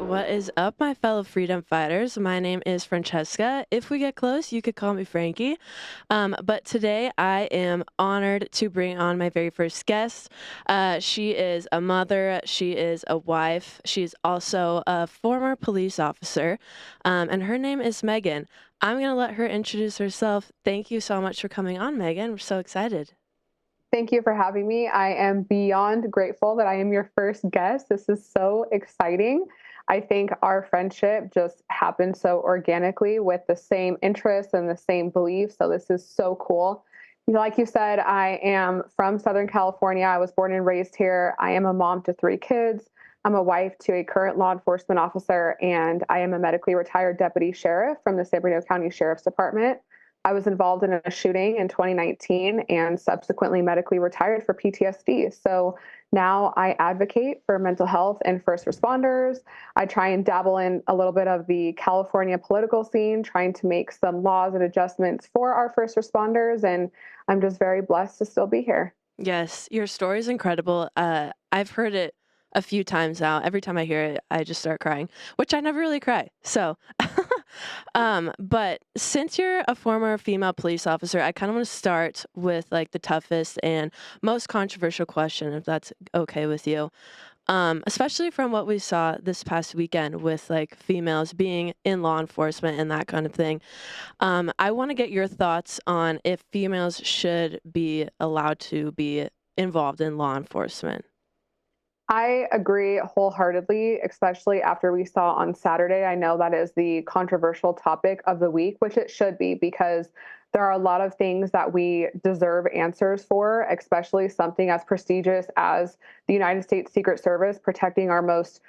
What is up, my fellow freedom fighters? My name is Francesca. If we get close, you could call me Frankie. But today I am honored to bring on my very first guest. She is a mother, she is a wife, she's also a former police officer, and her name is Meagan. I'm going to let her introduce herself. Thank you so much for coming on, Meagan. We're so excited. Thank you for having me. I am beyond grateful that I am your first guest. This is so exciting. I think our friendship just happened so organically with the same interests and the same beliefs. So this is so cool. Like you said, I am from Southern California. I was born and raised here. I am a mom to three kids. I'm a wife to a current law enforcement officer, and I am a medically retired deputy sheriff from the San Bernardino County Sheriff's Department. I was involved in a shooting in 2019 and subsequently medically retired for PTSD. So now I advocate for mental health and first responders. I try and dabble in a little bit of the California political scene, trying to make some laws and adjustments for our first responders. And I'm just very blessed to still be here. Yes, your story is incredible. I've heard it a few times now. Every time I hear it, I just start crying, which I never really cry. So, but since you're a former female police officer, I kind of want to start with like the toughest and most controversial question, if that's okay with you. Especially from what we saw this past weekend with like females being in law enforcement and that kind of thing. I want to get your thoughts on if females should be allowed to be involved in law enforcement. I agree wholeheartedly, especially after we saw on Saturday. I know that is the controversial topic of the week, which it should be because there are a lot of things that we deserve answers for, especially something as prestigious as the United States Secret Service protecting our most,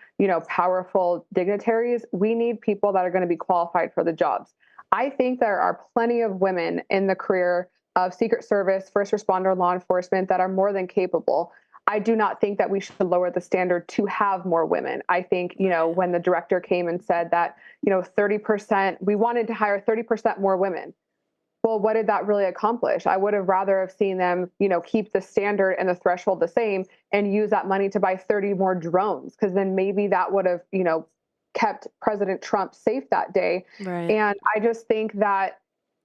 powerful dignitaries. We need people that are going to be qualified for the jobs. I think there are plenty of women in the career of Secret Service, first responder, law enforcement that are more than capable. I do not think that we should lower the standard to have more women. I think, when the director came and said that, 30%, we wanted to hire 30% more women. Well, what did that really accomplish? I would have rather have seen them, keep the standard and the threshold the same and use that money to buy 30 more drones, because then maybe that would have, kept President Trump safe that day. Right. And I just think that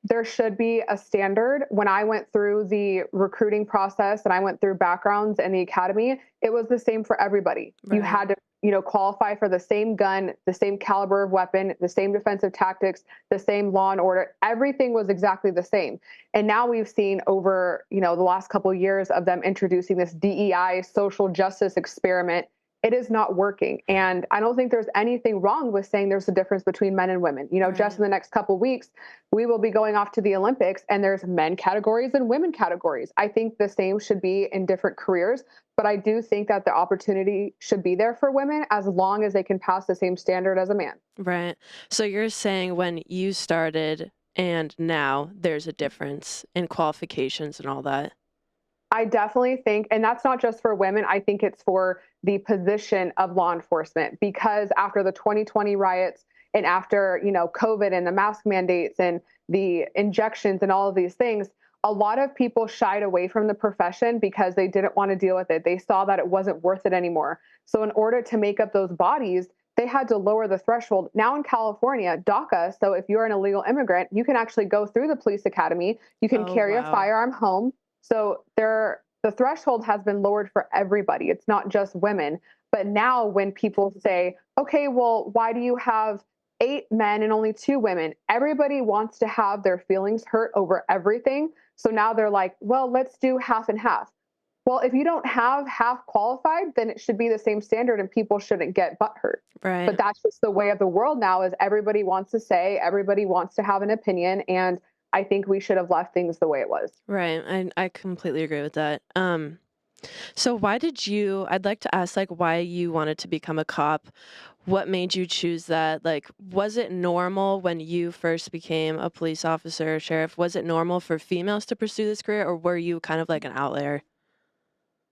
there should be a standard. When I went through the recruiting process and I went through backgrounds in the academy, it was the same for everybody. You Right. had to, qualify for the same gun, the same caliber of weapon, the same defensive tactics, the same law and order. Everything was exactly the same. And now we've seen over, the last couple of years of them introducing this DEI social justice experiment. It is not working. And I don't think there's anything wrong with saying there's a difference between men and women. Just Right. in the next couple of weeks, we will be going off to the Olympics and there's men categories and women categories. I think the same should be in different careers, but I do think that the opportunity should be there for women as long as they can pass the same standard as a man. Right. So you're saying when you started and now there's a difference in qualifications and all that. I definitely think, and that's not just for women, I think it's for the position of law enforcement, because after the 2020 riots and after, COVID and the mask mandates and the injections and all of these things, a lot of people shied away from the profession because they didn't want to deal with it. They saw that it wasn't worth it anymore. So in order to make up those bodies, they had to lower the threshold. Now in California, DACA, so if you're an illegal immigrant, you can actually go through the police academy. You can Oh, carry a wow. firearm home. So the threshold has been lowered for everybody. It's not just women. But now when people say, okay, well, why do you have 8 men and only 2 women? Everybody wants to have their feelings hurt over everything. So now they're like, well, let's do half and half. Well, if you don't have half qualified, then it should be the same standard and people shouldn't get butthurt. Right. But that's just the way of the world now, is everybody wants to say, everybody wants to have an opinion. And I think we should have left things the way it was. Right. I completely agree with that. So why did you, I'd like to ask like why you wanted to become a cop. What made you choose that? Like, was it normal when you first became a police officer or sheriff? Was it normal for females to pursue this career, or were you kind of like an outlier?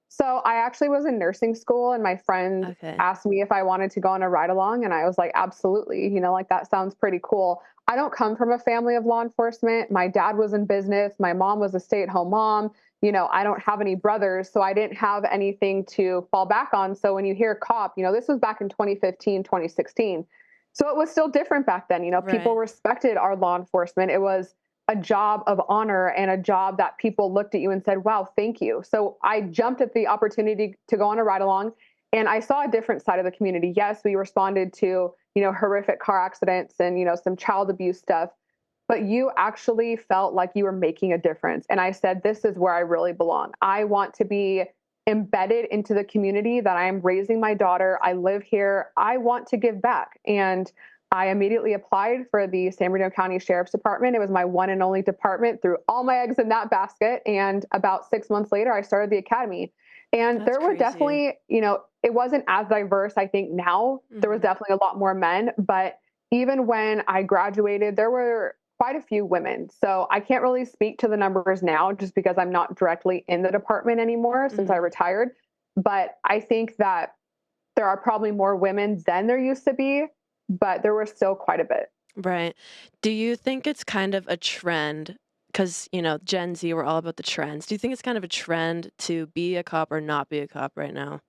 So I actually was in nursing school and my friend Okay. asked me if I wanted to go on a ride along and I was like, absolutely, like that sounds pretty cool. I don't come from a family of law enforcement. My dad was in business. My mom was a stay-at-home mom. I don't have any brothers, so I didn't have anything to fall back on. So when you hear cop, this was back in 2015, 2016. So it was still different back then. People Right. respected our law enforcement. It was a job of honor and a job that people looked at you and said, wow, thank you. So I jumped at the opportunity to go on a ride along, and I saw a different side of the community. Yes, we responded to, horrific car accidents and, some child abuse stuff, but you actually felt like you were making a difference. And I said, this is where I really belong. I want to be embedded into the community that I am raising my daughter. I live here. I want to give back. And I immediately applied for the San Bernardino County Sheriff's Department. It was my one and only department, threw all my eggs in that basket. And about 6 months later, I started the academy. And That's there were crazy. definitely, it wasn't as diverse, I think now. There was Mhm. definitely a lot more men. But even when I graduated, there were quite a few women. So I can't really speak to the numbers now just because I'm not directly in the department anymore since I Mhm. retired. But I think that there are probably more women than there used to be, but there were still quite a bit. Right. Do you think it's kind of a trend? Because, Gen Z, we're all about the trends. Do you think it's kind of a trend to be a cop or not be a cop right now?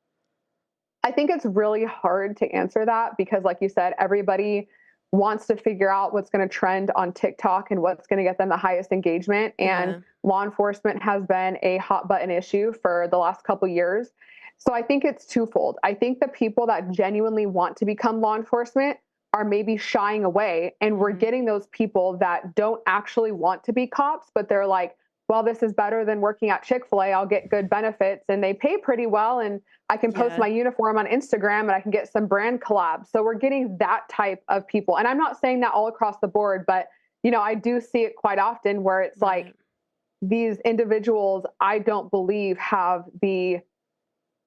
I think it's really hard to answer that because, like you said, everybody wants to figure out what's going to trend on TikTok and what's going to get them the highest engagement. And Yeah. law enforcement has been a hot button issue for the last couple years. So I think it's twofold. I think the people that genuinely want to become law enforcement are maybe shying away. And we're Mhm. getting those people that don't actually want to be cops, but they're like, well, this is better than working at Chick-fil-A. I'll get good benefits and they pay pretty well. And I can post Yeah. my uniform on Instagram and I can get some brand collabs. So we're getting that type of people. And I'm not saying that all across the board, but I do see it quite often where it's like Right. these individuals I don't believe have the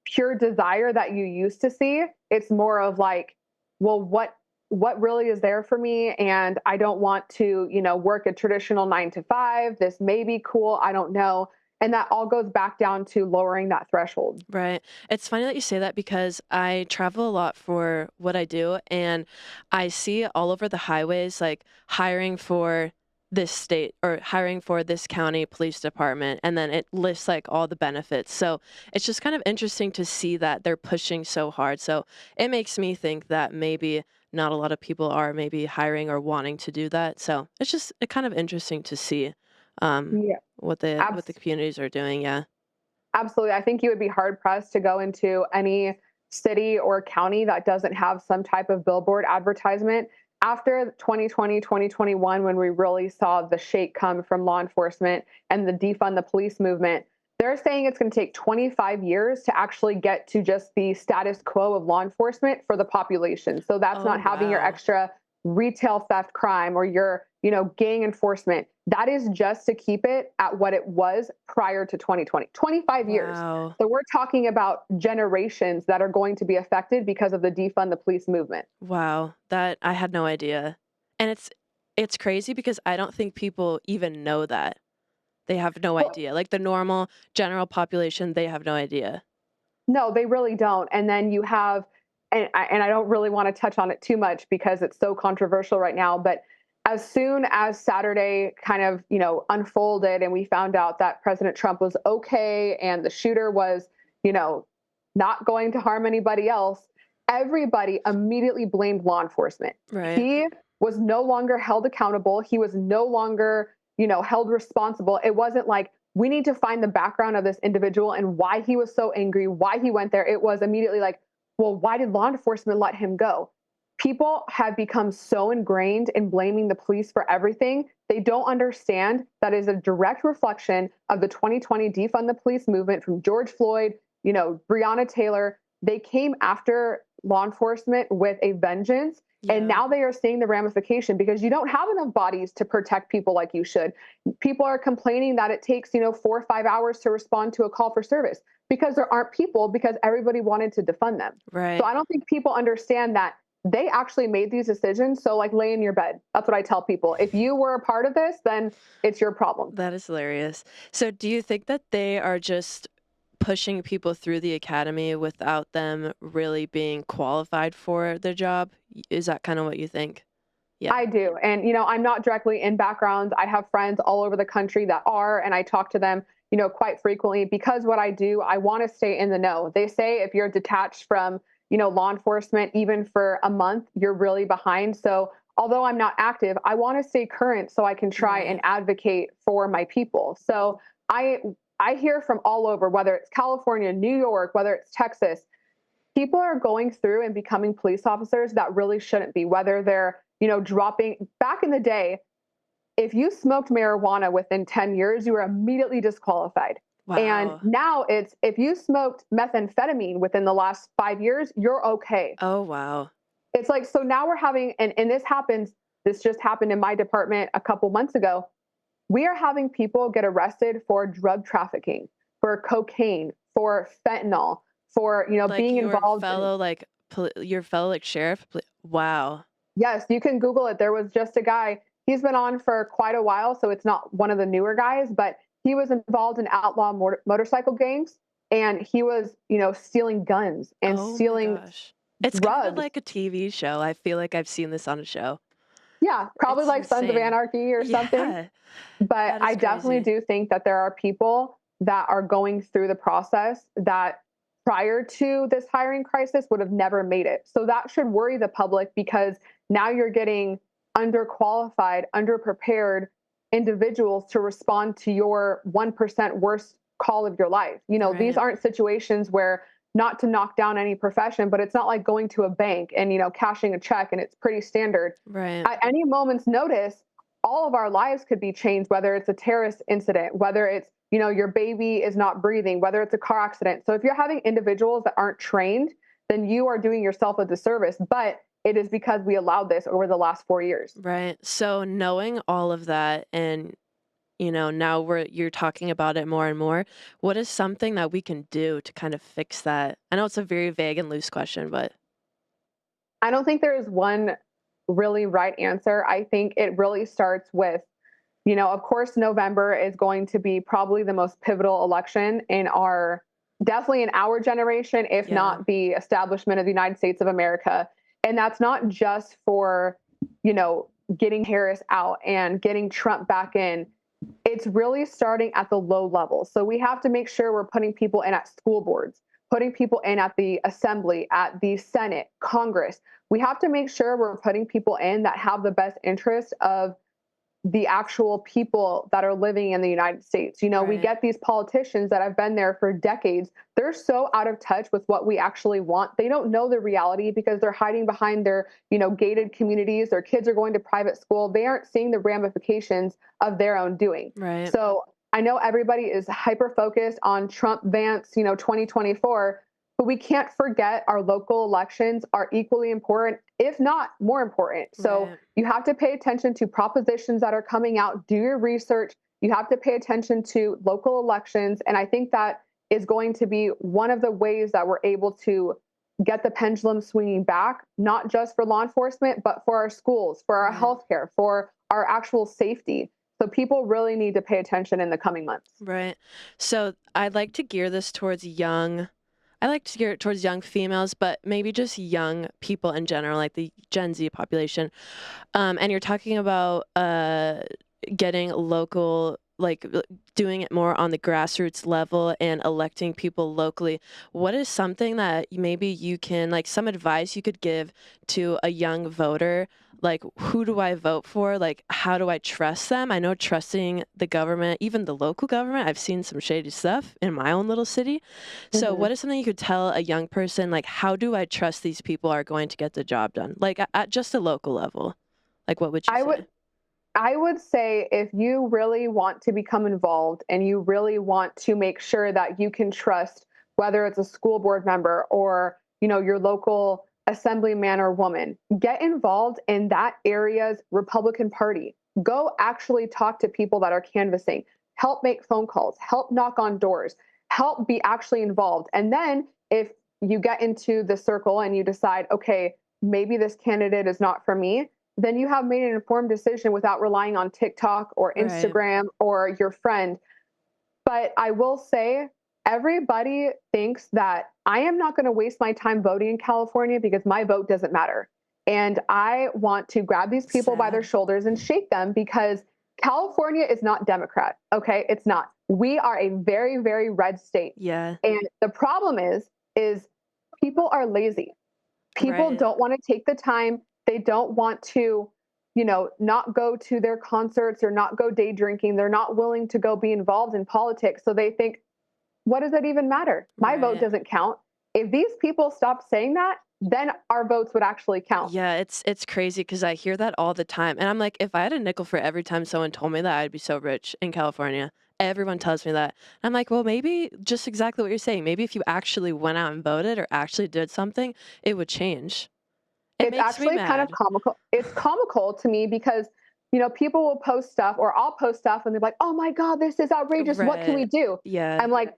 pure desire that you used to see. It's more of like, well, what really is there for me? And I don't want to, work a traditional 9 to 5. This may be cool. I don't know. And that all goes back down to lowering that threshold. Right. It's funny that you say that because I travel a lot for what I do, and I see all over the highways, like hiring for this state or hiring for this county police department, and then it lists like all the benefits. So it's just kind of interesting to see that they're pushing so hard. So it makes me think that maybe not a lot of people are maybe hiring or wanting to do that. So it's kind of interesting to see um, Yeah. what the communities are doing. Yeah. Absolutely. I think you would be hard pressed to go into any city or county that doesn't have some type of billboard advertisement. After 2020, 2021, when we really saw the shake come from law enforcement and the defund the police movement, they're saying it's going to take 25 years to actually get to just the status quo of law enforcement for the population. So that's Oh, not having your wow. extra retail theft crime or your, gang enforcement. That is just to keep it at what it was prior to 2020. 25 years. Wow. So we're talking about generations that are going to be affected because of the defund the police movement. Wow, that I had no idea. And it's crazy because I don't think people even know that. They have no Well, idea. Like the normal general population, they have no idea. no, they really don't. And then you have, and I don't really want to touch on it too much because it's so controversial right now. But as soon as Saturday kind of unfolded, and we found out that President Trump was okay and the shooter was you know not going to harm anybody else, everybody immediately blamed law enforcement. Right. He was no longer held accountable. He was no longer held responsible. It wasn't like we need to find the background of this individual and why he was so angry, why he went there. It was immediately like, well, why did law enforcement let him go? People have become so ingrained in blaming the police for everything. They don't understand that is a direct reflection of the 2020 defund the police movement from George Floyd, Breonna Taylor. They came after law enforcement with a vengeance. And Yeah. now they are seeing the ramification because you don't have enough bodies to protect people like you should. People are complaining that it takes, 4 or 5 hours to respond to a call for service because there aren't people because everybody wanted to defund them. So Right. I don't think people understand that they actually made these decisions. So like lay in your bed. That's what I tell people. If you were a part of this, then it's your problem. That is hilarious. So do you think that they are just pushing people through the academy without them really being qualified for their job? Is that kind of what you think? Yeah. I do. And, I'm not directly in backgrounds. I have friends all over the country that are, and I talk to them, quite frequently because what I do, I want to stay in the know. They say if you're detached from, law enforcement, even for a month, you're really behind. So although I'm not active, I want to stay current so I can try and Right. advocate for my people. So I I hear from all over, whether it's California, New York, whether it's Texas, people are going through and becoming police officers that really shouldn't be, whether they're, dropping back in the day, if you smoked marijuana within 10 years, you were immediately disqualified. And Wow. now it's if you smoked methamphetamine within the last 5 years, you're okay. Oh, wow. It's like, so now we're having, and this just happened in my department a couple months ago. We are having people get arrested for drug trafficking, for cocaine, for fentanyl, for, Like being your involved in. fellow, like, your fellow, like, sheriff? Wow. Yes, you can Google it. There was just a guy, he's been on for quite a while, so it's not one of the newer guys, but he was involved in outlaw motorcycle gangs and he was, stealing guns and Oh my stealing gosh. It's kinda drugs. like a TV show. I feel like I've seen this on a show. Yeah, probably It's like Sons of insane. Anarchy or something. Yeah. But That I is definitely crazy. do think that there are people that are going through the process that prior to this hiring crisis would have never made it. So that should worry the public because now you're getting underqualified, underprepared individuals to respond to your 1% worst call of your life. These Right. aren't situations where, not to knock down any profession, but it's not like going to a bank and, cashing a check and it's pretty standard. Right. At any moment's notice, all of our lives could be changed, whether it's a terrorist incident, whether it's, your baby is not breathing, whether it's a car accident. So if you're having individuals that aren't trained, then you are doing yourself a disservice. But it is because we allowed this over the last 4 years. Right. So knowing all of that and, now you're talking about it more and more, what is something that we can do to kind of fix that? I know it's a very vague and loose question, but I don't think there is one really right answer. I think it really starts with, of course, November is going to be probably the most pivotal election definitely in our generation, if yeah. not the establishment of the United States of America. And that's not just for, you know, getting Harris out and getting Trump back in. It's really starting at the low level. So we have to make sure we're putting people in at school boards, putting people in at the assembly, at the Senate, Congress. We have to make sure we're putting people in that have the best interest of the actual people that are living in the United States. We Right. get these politicians that have been there for decades. They're so out of touch with what we actually want. They don't know the reality because they're hiding behind their, gated communities. Their kids are going to private school. They aren't seeing the ramifications of their own doing. Right. So I know everybody is hyper focused on Trump Vance, 2024, but we can't forget our local elections are equally important, if not more important. So Right. you have to pay attention to propositions that are coming out, do your research. You have to pay attention to local elections. And I think that is going to be one of the ways that we're able to get the pendulum swinging back, not just for law enforcement, but for our schools, for our Right. healthcare, for our actual safety. So people really need to pay attention in the coming months. Right. So I like to gear it towards young females, but maybe just young people in general, like the Gen Z population. And you're talking about getting local, like doing it more on the grassroots level and electing people locally. What is something that maybe you can, like, some advice you could give to a young voter? Like, who do I vote for? Like, how do I trust them? I know trusting the government, even the local government, I've seen some shady stuff in my own little city. So, Mhm. what is something you could tell a young person? Like, how do I trust these people are going to get the job done? Like, at just a local level. Like, what would you I would say? I would say if you really want to become involved and you really want to make sure that you can trust whether it's a school board member or, your local assemblyman or woman, get involved in that area's Republican Party. Go actually talk to people that are canvassing, help make phone calls, help knock on doors, help be actually involved. And then if you get into the circle and you decide, okay, maybe this candidate is not for me, then you have made an informed decision without relying on TikTok or Right. Instagram or your friend. But I will say, everybody thinks that I am not going to waste my time voting in California because my vote doesn't matter. And I want to grab these people by their Sad. shoulders and shake them because California is not Democrat. Okay. It's not. We are a very, very red state. Yeah. And the problem is people are lazy. People Right. don't want to take the time. They don't want to, not go to their concerts or not go day drinking. They're not willing to go be involved in politics. So they think, what does it even matter? My vote Right. doesn't count. If these people stop saying that, then our votes would actually count. Yeah, it's crazy because I hear that all the time, and I'm like, if I had a nickel for every time someone told me that, I'd be so rich in California. Everyone tells me that. I'm like, well, maybe just exactly what you're saying. Maybe if you actually went out and voted or actually did something, it would change. It It's makes me actually kind of mad. comical. It's comical to me because, people will post stuff or I'll post stuff and they're like, oh my God, this is outrageous. What can we Right. do? Yeah. I'm like,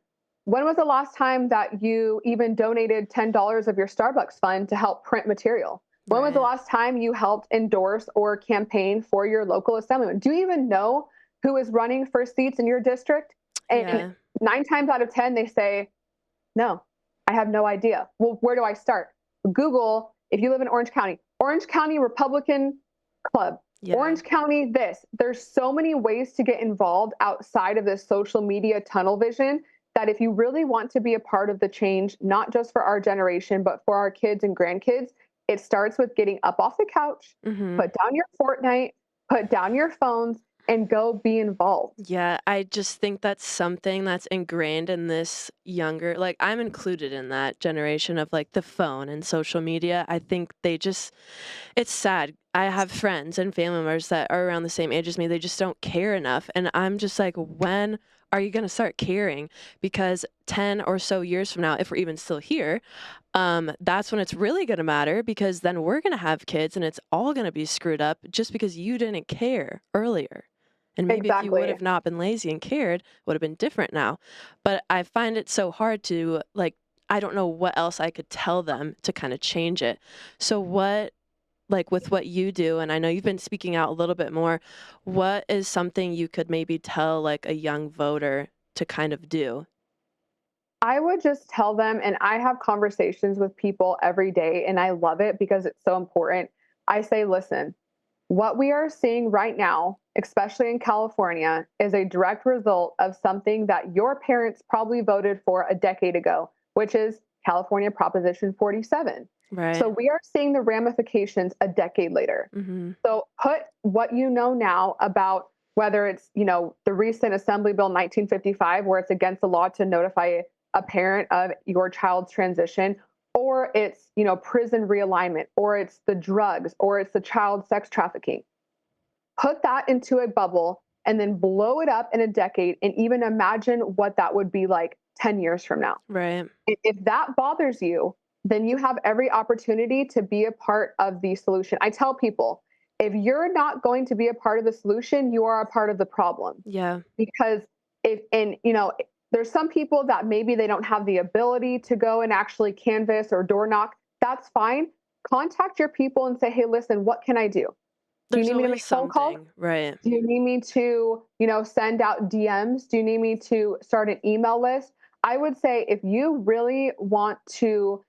when was the last time that you even donated $10 of your Starbucks fund to help print material? When was the Right. last time you helped endorse or campaign for your local assemblyman? Do you even know who is running for seats in your district? And Yeah. 9 times out of 10, they say, no, I have no idea. Well, where do I start? Google, if you live in Orange County Republican Club, Yeah. Orange County this. There's so many ways to get involved outside of this social media tunnel vision that if you really want to be a part of the change, not just for our generation, but for our kids and grandkids, it starts with getting up off the couch, Mhm. put down your Fortnite, put down your phones, and go be involved. Yeah, I just think that's something that's ingrained in this younger, like I'm included in that generation of like the phone and social media. I think they just, it's sad. I have friends and family members that are around the same age as me. They just don't care enough. And I'm just like, when are you going to start caring? Because 10 or so years from now, if we're even still here, that's when it's really going to matter because then we're going to have kids and it's all going to be screwed up just because you didn't care earlier. And maybe if you would Exactly. have not been lazy and cared, it would have been different now. But I find it so hard to like, I don't know what else I could tell them to kind of change it. So what, like with what you do, and I know you've been speaking out a little bit more, what is something you could maybe tell like a young voter to kind of do? I would just tell them, and I have conversations with people every day, and I love it because it's so important. I say, listen, what we are seeing right now, especially in California, is a direct result of something that your parents probably voted for a decade ago, which is California Proposition 47. So Right. we are seeing the ramifications a decade later. Mm-hmm. So put what you know now about whether it's, the recent Assembly Bill 1955, where it's against the law to notify a parent of your child's transition, or it's, prison realignment, or it's the drugs, or it's the child sex trafficking. Put that into a bubble and then blow it up in a decade and even imagine what that would be like 10 years from now. Right. If that bothers you, then you have every opportunity to be a part of the solution. I tell people, if you're not going to be a part of the solution, you are a part of the problem. Yeah. Because if, and there's some people that maybe they don't have the ability to go and actually canvass or door knock. That's fine. Contact your people and say, hey, listen, what can I do? Do you There's need me to always make phone calls? something. Right. Do you need me to, send out DMs? Do you need me to start an email list? I would say if you really want to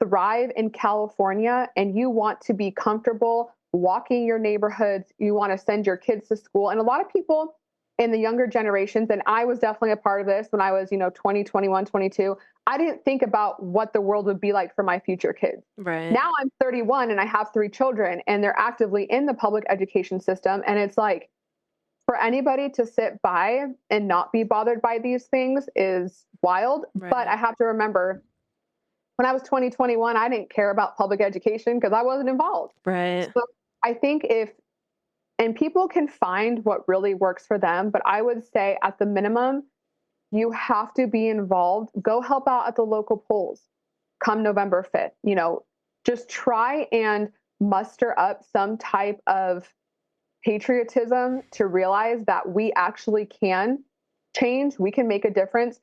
thrive in California and you want to be comfortable walking your neighborhoods, you want to send your kids to school. And a lot of people in the younger generations, and I was definitely a part of this when I was, 20, 21, 22, I didn't think about what the world would be like for my future kids. Right. Now I'm 31 and I have 3 children and they're actively in the public education system. And it's like, for anybody to sit by and not be bothered by these things is wild. But Right. I have to remember when I was 2021, I didn't care about public education because I wasn't involved. Right. So I think and people can find what really works for them, but I would say at the minimum, you have to be involved. Go help out at the local polls come November 5th. Just try and muster up some type of patriotism to realize that we actually can change, we can make a difference.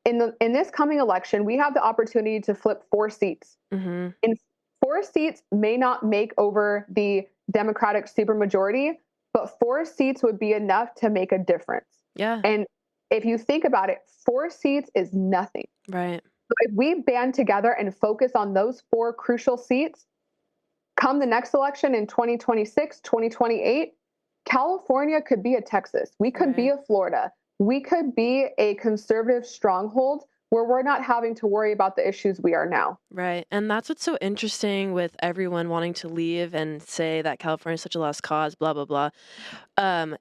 In this coming election, we have the opportunity to flip 4 seats. Mm-hmm. And 4 seats may not make over the Democratic supermajority, but 4 seats would be enough to make a difference. Yeah. And if you think about it, 4 seats is nothing. Right. So if we band together and focus on those 4 crucial seats, come the next election in 2026, 2028, California could be a Texas. We could be Right. a Florida. We could be a conservative stronghold where we're not having to worry about the issues we are now. Right. And that's what's so interesting with everyone wanting to leave and say that California is such a lost cause, blah, blah, blah.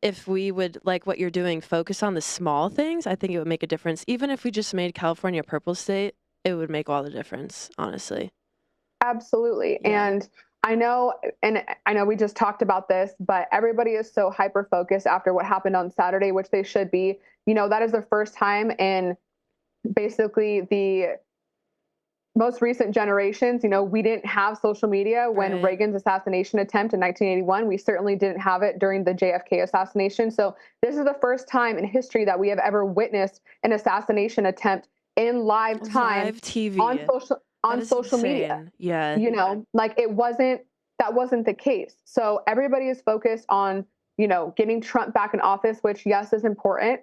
If we would, like what you're doing, focus on the small things, I think it would make a difference. Even if we just made California a purple state, it would make all the difference, honestly. Absolutely. Yeah. And I know we just talked about this, but everybody is so hyper focused after what happened on Saturday, which they should be. That is the first time in basically the most recent generations. We didn't have social media when Right. Reagan's assassination attempt in 1981. We certainly didn't have it during the JFK assassination. So this is the first time in history that we have ever witnessed an assassination attempt in live time Live TV. on social That on is social media. insane. Yeah. Like that wasn't the case. So everybody is focused on, getting Trump back in office, which yes is important,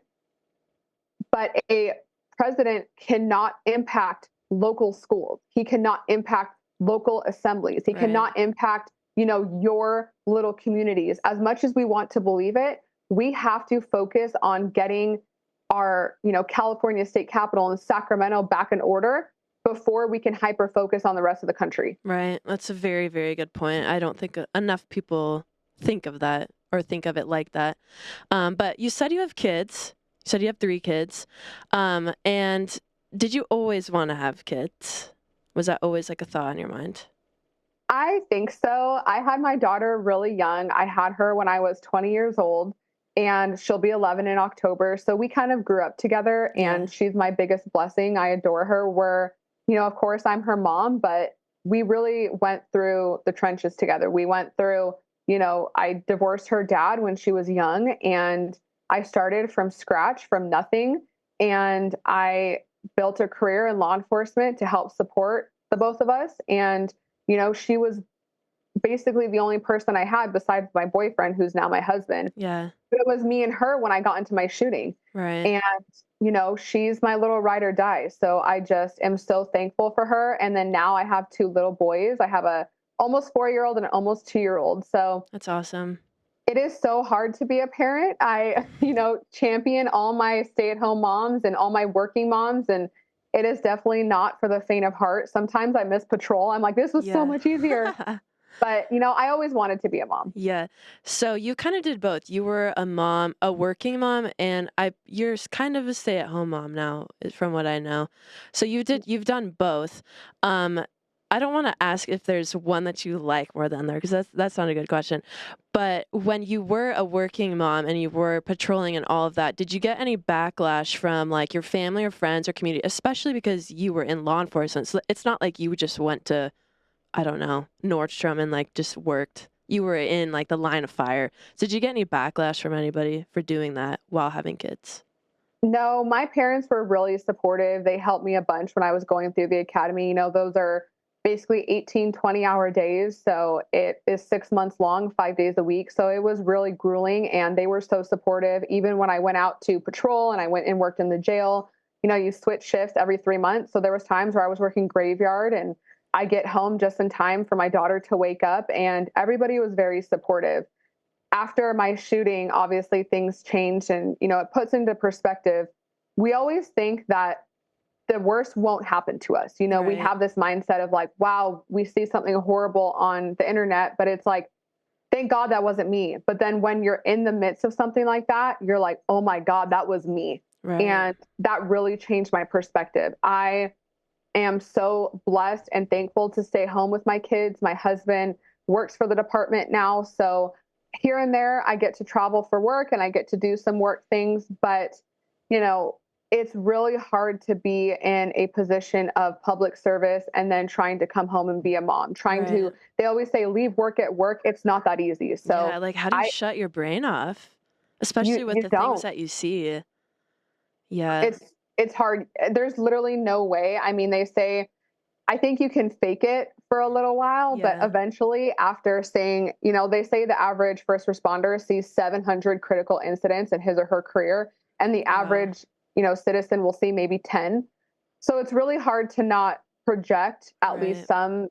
but a president cannot impact local schools. He cannot impact local assemblies. He Right. cannot impact, your little communities. As much as we want to believe it, we have to focus on getting our, California state capital and Sacramento back in order before we can hyper focus on the rest of the country. Right. That's a very, very good point. I don't think enough people think of that or think of it like that. But you said you have kids. You said you have 3 kids. And did you always want to have kids? Was that always like a thought in your mind? I think so. I had my daughter really young. I had her when I was 20 years old, and she'll be 11 in October. So we kind of grew up together, Yeah. and she's my biggest blessing. I adore her. Of course, I'm her mom, but we really went through the trenches together. We went through, I divorced her dad when she was young, and I started from scratch, from nothing. And I built a career in law enforcement to help support the both of us. And she was basically the only person I had besides my boyfriend, who's now my husband. Yeah. But it was me and her when I got into my shooting. Right. And, she's my little ride or die. So I just am so thankful for her. And then now I have 2 little boys. I have a almost 4-year-old and an almost 2-year-old. So That's awesome. it is so hard to be a parent. I, champion all my stay-at-home moms and all my working moms, and it is definitely not for the faint of heart. Sometimes I miss patrol. I'm like, this was so Yeah. much easier. But, I always wanted to be a mom. Yeah. So you kind of did both. You were a mom, a working mom, and you're kind of a stay-at-home mom now, from what I know. So you've done both. Um, I don't want to ask if there's one that you like more than there, because that's not a good question. But when you were a working mom and you were patrolling and all of that, did you get any backlash from like your family or friends or community, especially because you were in law enforcement? So it's not like you just went to, I don't know, Nordstrom and like just worked. You were in like the line of fire. So did you get any backlash from anybody for doing that while having kids? No, my parents were really supportive. They helped me a bunch when I was going through the academy. Those are basically 18, 20-hour days. So it is 6 months long, 5 days a week. So it was really grueling, and they were so supportive. Even when I went out to patrol and I went and worked in the jail, you switch shifts every 3 months. So there was times where I was working graveyard, and I get home just in time for my daughter to wake up, and everybody was very supportive. After my shooting, obviously things changed, and it puts into perspective. We always think that the worst won't happen to us. We Right. have this mindset of like, wow, we see something horrible on the internet, but it's like, thank God that wasn't me. But then when you're in the midst of something like that, you're like, oh my God, that was me. Right. And that really changed my perspective. I am so blessed and thankful to stay home with my kids. My husband works for the department now. So here and there, I get to travel for work and I get to do some work things. But, you know, it's really hard to be in a position of public service and then trying to come home and be a mom, Right. they always say leave work at work. It's not that easy. Yeah, So like how do you I, shut your brain off? Especially with you the things don't. that you see. Yeah. It's, it's hard. There's literally no way. I mean, they say I think you can fake it for a little while, but Yeah. eventually, after saying, they say the average first responder sees 700 critical incidents in his or her career, and the Wow. average, citizen will see maybe 10. So it's really hard to not project at least Right.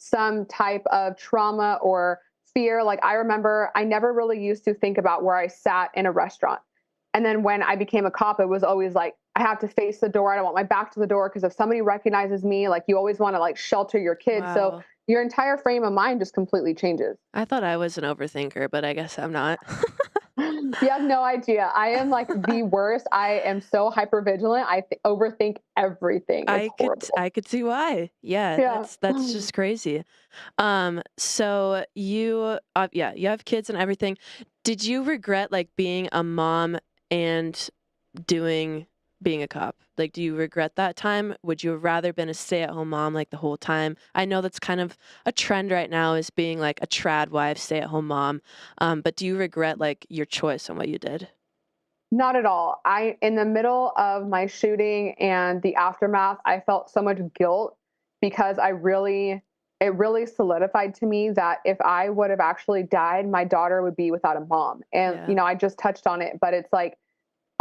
some type of trauma or fear. Like I remember I never really used to think about where I sat in a restaurant. And then when I became a cop, it was always like, I have to face the door. I don't want my back to the door because if somebody recognizes me, like you always want to like shelter your kids. So Wow. your entire frame of mind just completely changes. I thought I was an overthinker, but I guess I'm not. You have no idea. I am like the worst. I am so hyper vigilant. Overthink everything. It's horrible. I could see why. Yeah, Yeah. that's just crazy. So yeah, you have kids and everything. Did you regret like being a mom and doing being a cop? Like, do you regret that time? Would you have rather been a stay-at-home mom like the whole time? I know that's kind of a trend right now is being like a trad wife, stay-at-home mom. But do you regret like your choice on what you did? Not at all. In the middle of my shooting and the aftermath, I felt so much guilt because it really solidified to me that if I would have actually died, my daughter would be without a mom. And, Yeah. I just touched on it, but it's like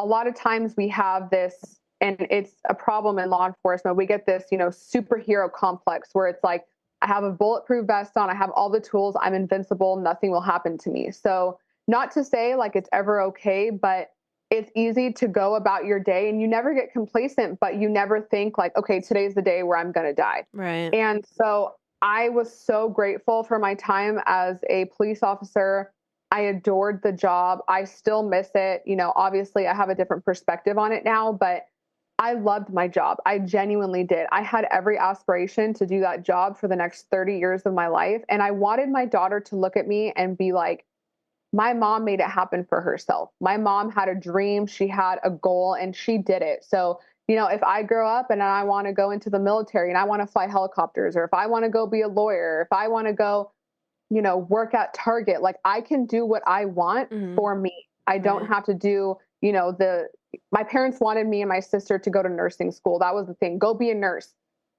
a lot of times we have this, and it's a problem in law enforcement. We get this, superhero complex where it's like, I have a bulletproof vest on, I have all the tools, I'm invincible, nothing will happen to me. So, not to say like it's ever okay, but it's easy to go about your day and you never get complacent, but you never think like, okay, today's the day where I'm going to die. Right. And so I was so grateful for my time as a police officer. I adored the job. I still miss it. Obviously I have a different perspective on it now, but I loved my job. I genuinely did. I had every aspiration to do that job for the next 30 years of my life. And I wanted my daughter to look at me and be like, my mom made it happen for herself. My mom had a dream, she had a goal, and she did it. So, if I grow up and I want to go into the military and I want to fly helicopters, or if I want to go be a lawyer, if I want to go, work at Target, like I can do what I want Hmm. for me. I don't Right. have to do, my parents wanted me and my sister to go to nursing school. That was the thing, go be a nurse.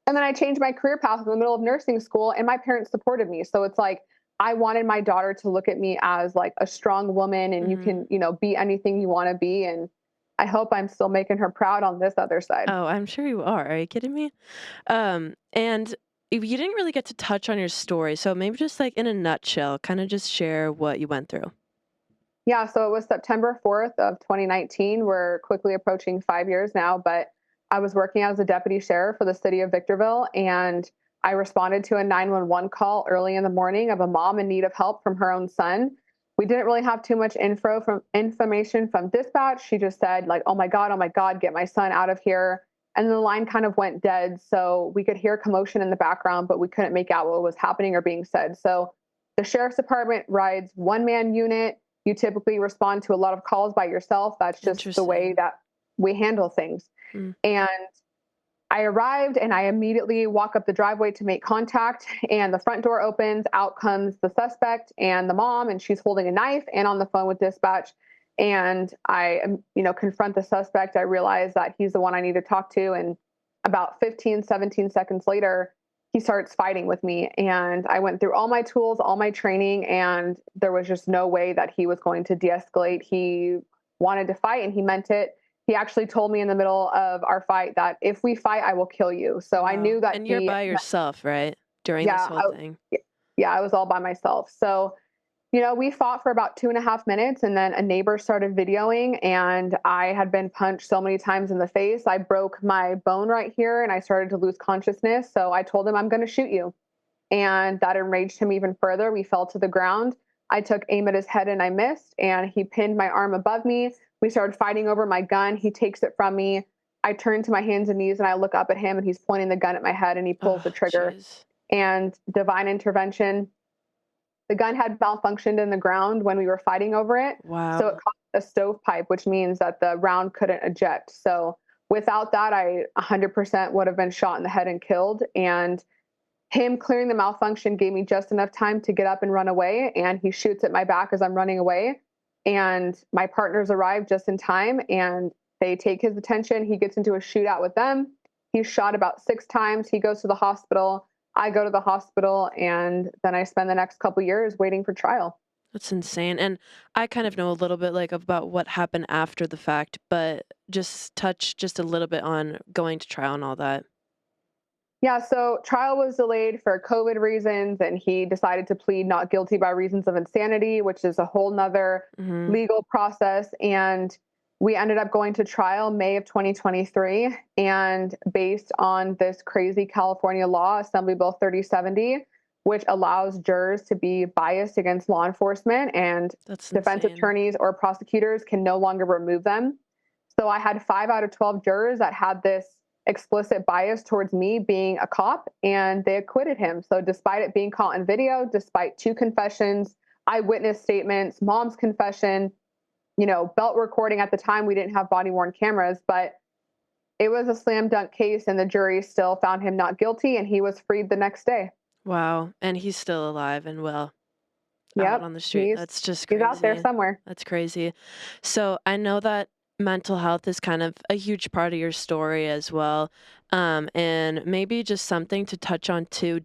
And then I changed my career path in the middle of nursing school and my parents supported me. So it's like, I wanted my daughter to look at me as like a strong woman and you Hmm. can, be anything you want to be. And I hope I'm still making her proud on this other side. Oh, I'm sure you are. Are you kidding me? And if you didn't really get to touch on your story, so maybe just like in a nutshell, kind of just share what you went through. Yeah, so it was September 4th of 2019. We're quickly approaching 5 years now, but I was working as a deputy sheriff for the city of Victorville, and I responded to a 911 call early in the morning of a mom in need of help from her own son. We didn't really have too much information from dispatch. She just said like, oh my God, get my son out of here." And then the line kind of went dead, so we could hear commotion in the background, but we couldn't make out what was happening or being said. So the sheriff's department rides one-man unit. You typically respond to a lot of calls by yourself. That's just the way Interesting. that we handle things. Mm. And I arrived and I immediately walk up the driveway to make contact, and the front door opens. Out comes the suspect and the mom, and she's holding a knife and on the phone with dispatch. And I, confront the suspect. I realize that he's the one I need to talk to. And about 15, 17 seconds later, he starts fighting with me. And I went through all my tools, all my training, and there was just no way that he was going to de escalate. He wanted to fight and he meant it. He actually told me in the middle of our fight that if we fight, I will kill you. So I Wow. knew that And you're by yourself, right? During this yeah, whole thing. yeah, I was all by myself. So, we fought for about 2.5 minutes and then a neighbor started videoing and I had been punched so many times in the face. I broke my bone right here and I started to lose consciousness. So I told him, I'm going to shoot you. And that enraged him even further. We fell to the ground. I took aim at his head and I missed, and he pinned my arm above me. We started fighting over my gun. He takes it from me. I turn to my hands and knees and I look up at him and he's pointing the gun at my head and he pulls the Oh, trigger. jeez. And divine intervention, the gun had malfunctioned in the ground when we were fighting over it. So it Wow. caught a stovepipe, which means that the round couldn't eject. So without that, I 100% would have been shot in the head and killed. And him clearing the malfunction gave me just enough time to get up and run away. And he shoots at my back as I'm running away. And my partners arrive just in time and they take his attention. He gets into a shootout with them. He's shot about 6 times. He goes to the hospital. I go to the hospital. And then I spend the next couple years waiting for trial. That's insane. And I kind of know a little bit like about what happened after the fact, but just touch just a little bit on going to trial and all that. Yeah, so trial was delayed for COVID reasons, and he decided to plead not guilty by reasons of insanity, which is a whole nother Mhm. legal process. And we ended up going to trial May of 2023. And based on this crazy California law, Assembly Bill 3070, which allows jurors to be biased against law enforcement, and That's defense insane. attorneys or prosecutors can no longer remove them. So I had 5 out of 12 jurors that had this explicit bias towards me being a cop, and they acquitted him. So despite it being caught on video, despite 2 confessions, eyewitness statements, mom's confession, belt recording, at the time we didn't have body worn cameras, but it was a slam dunk case, and the jury still found him not guilty, and he was freed the next day. Wow, and he's still alive and well out Yep, on the street. he's That's just he's out there crazy. somewhere. That's crazy. So I know that mental health is kind of a huge part of your story as well. And maybe just something to touch on too.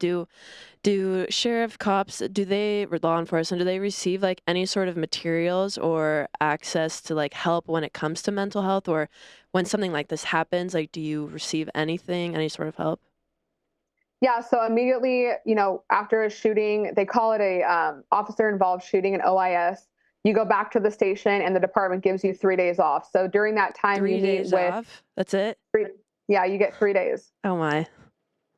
Do sheriff cops, do they, or law enforcement, do they receive like any sort of materials or access to like help when it comes to mental health, or when something like this happens, like do you receive anything, any sort of help? Yeah, so immediately, after a shooting, they call it a officer involved shooting, an OIS. You go back to the station, and the department gives you 3 days off. So during that time, you Three meet days with off? That's it? three, yeah, you get 3 days. Oh my.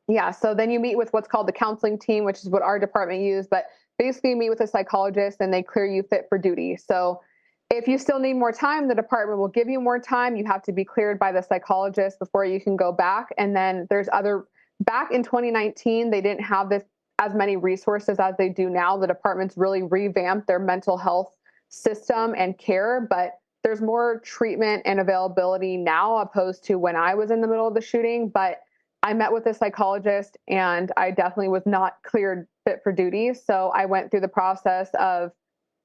Yeah, so then you meet with what's called the counseling team, which is what our department used. But basically, you meet with a psychologist, and they clear you fit for duty. So if you still need more time, the department will give you more time. You have to be cleared by the psychologist before you can go back. And then there's other, back in 2019, they didn't have this as many resources as they do now. The department's really revamped their mental health system and care, but there's more treatment and availability now opposed to when I was in the middle of the shooting. But I met with a psychologist, and I definitely was not cleared fit for duty. So I went through the process of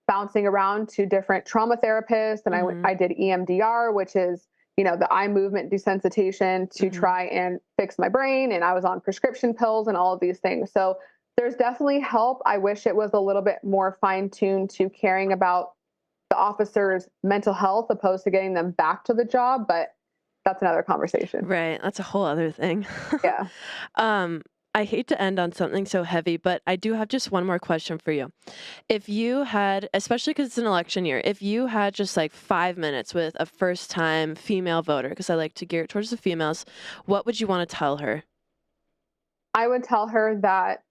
bouncing around to different trauma therapists, and Mhm. I did EMDR, which is, the eye movement desensitization, to Mhm. try and fix my brain. And I was on prescription pills and all of these things. So there's definitely help. I wish it was a little bit more fine tuned to caring about the officers' mental health opposed to getting them back to the job, but that's another conversation. Right, that's a whole other thing. Yeah. Um, I hate to end on something so heavy, but I do have just one more question for you. If you had, especially because it's an election year, if you had just like 5 minutes with a first time female voter, because I like to gear it towards the females, what would you want to tell her? I would tell her that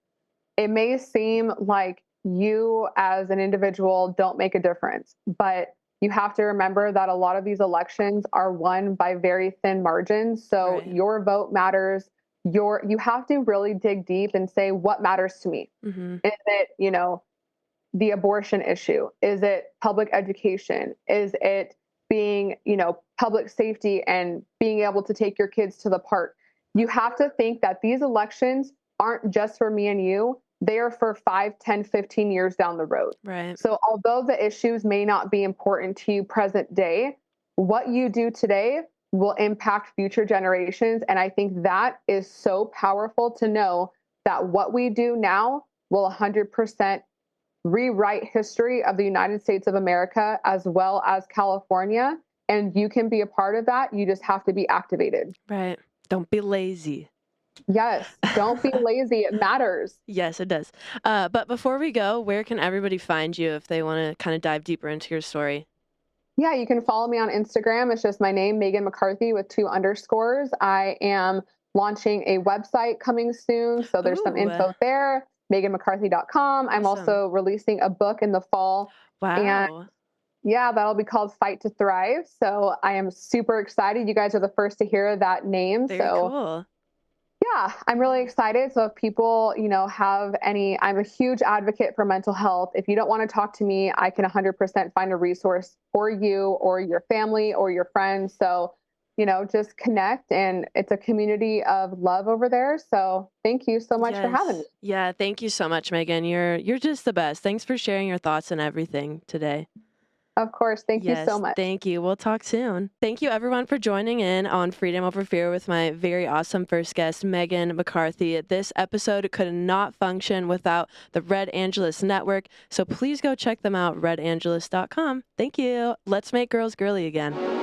it may seem like you as an individual don't make a difference, but you have to remember that a lot of these elections are won by very thin margins. So Right. your vote matters. You have to really dig deep and say, what matters to me? Mm-hmm. Is it, the abortion issue? Is it public education? Is it being, public safety and being able to take your kids to the park? You have to think that these elections aren't just for me and you, they are for 5, 10, 15 years down the road. Right. So although the issues may not be important to you present day, what you do today will impact future generations. And I think that is so powerful to know that what we do now will 100% rewrite history of the United States of America as well as California. And you can be a part of that. You just have to be activated. Right. Don't be lazy. Yes. Don't be lazy. It matters. Yes, it does. But before we go, where can everybody find you if they want to kind of dive deeper into your story? Yeah, you can follow me on Instagram. It's just my name, Meagan McCarthy, with 2 underscores. I am launching a website coming soon. So there's some Ooh, info there, meaganmccarthy.com. I'm awesome. also releasing a book in the fall. And Wow. yeah, that'll be called Fight to Thrive. So I am super excited. You guys are the first to hear that name. Very So cool. yeah, I'm really Yeah. excited. So if people, have any, I'm a huge advocate for mental health. If you don't want to talk to me, I can 100% find a resource for you or your family or your friends. So, just connect, and it's a community of love over there. So thank you so much for having me. Yes. Yeah, thank you so much, Megan. You're just the best. Thanks for sharing your thoughts and everything today. Of course. Thank you so Yes, much. thank you. We'll talk soon. Thank you everyone for joining in on Freedom Over Fear with my very awesome first guest, Meagan McCarthy. This episode could not function without the Red Angeles Network, so please go check them out, redangeles.com. Thank you. Let's make girls girly again.